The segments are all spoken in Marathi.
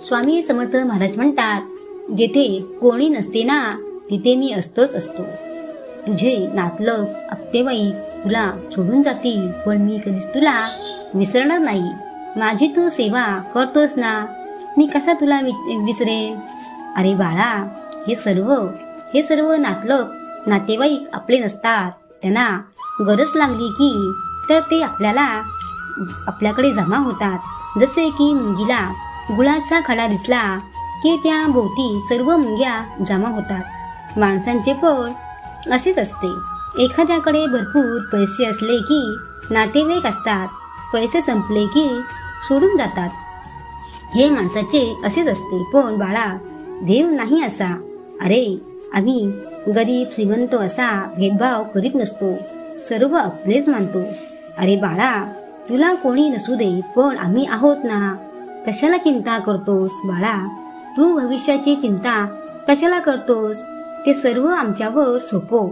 स्वामी समर्थ महाराज म्हणतात, जेथे कोणी नसते ना तिथे मी असतोच असतो. तुझे नातलग आप्तेबाई तुला सोडून जातील, पण मी कधीच तुला विसरणार नाही. माझी तू सेवा करतोस ना, मी कसा तुला विसरेन. अरे बाळा, हे सर्व नातलग नातेवाईक आपले नसतात. त्यांना गरज लागली की तर ते आपल्याकडे जमा होतात. जसे की मुंगीला गुळाचा खडा दिसला की त्या भोवती सर्व मुंग्या जमा होतात. माणसांचे पण असेच असते. एखाद्याकडे भरपूर पैसे असले की नातेवाईक असतात, पैसे संपले की सोडून जातात. हे माणसाचे असेच असते. पण बाळा, देव नाही असा. अरे, आम्ही गरीब श्रीमंत असा भेदभाव करीत नसतो, सर्व आपलेच मानतो. अरे बाळा, तुला कोणी नसू दे, पण आम्ही आहोत ना. कशाला चिंता करतोस बाळा? तू भविष्याची चिंता कशाला करतोस? ते सर्व आमच्यावर सोपव.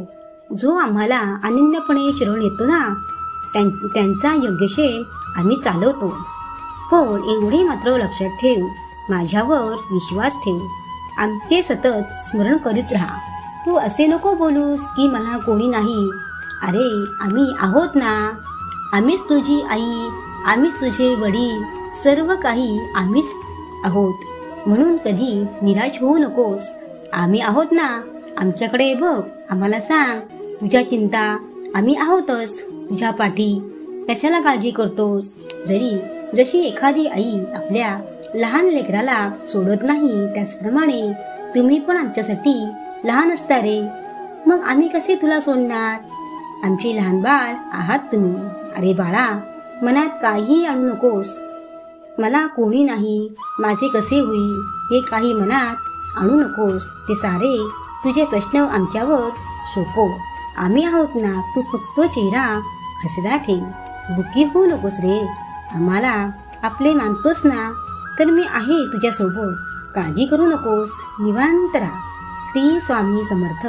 जो आम्हाला आनंदपणे शरण येतो ना, त्यांचा योग्यशे आम्ही चालवतो. पण एवढे मात्र लक्षात ठेव, माझ्यावर विश्वास ठेव. आमचे सतत स्मरण करीत राहा. तू असे नको बोलूस की मला कोणी नाही. अरे, आम्ही आहोत ना. आम्हीच तुझी आई, आम्हीच तुझे वडील, सर्व काही आम्हीच आहोत. म्हणून कधी निराश होऊ नकोस. आम्ही आहोत ना. आमच्याकडे बघ, आम्हाला सांग तुझ्या चिंता. आम्ही आहोतच तुझ्या पाठी. कशाला काळजी करतोस? जशी एखादी आई आपल्या लहान लेकराला सोडत नाही, त्याचप्रमाणे तुम्ही पण आमच्यासाठी लहान असता रे. मग आम्ही कसे तुला सोडणार? आमचे लहान बाळ आहात तुम्ही. अरे बाळा, मनात काही आणू नकोस. मला कोणी नाही, माझे कसे होईल, हे काही मनात आणू नकोस. ते सारे तुझे प्रश्न आमच्यावर सोपव. आम्ही आहोत ना. तू फक्त चेहरा हसरा ठेव. दुःखी होऊ नकोस रे. आम्हाला आपले मानतोस ना, तर मी आहे तुझ्यासोबत. काळजी करू नकोस, निवांत राहा. श्री स्वामी समर्थ.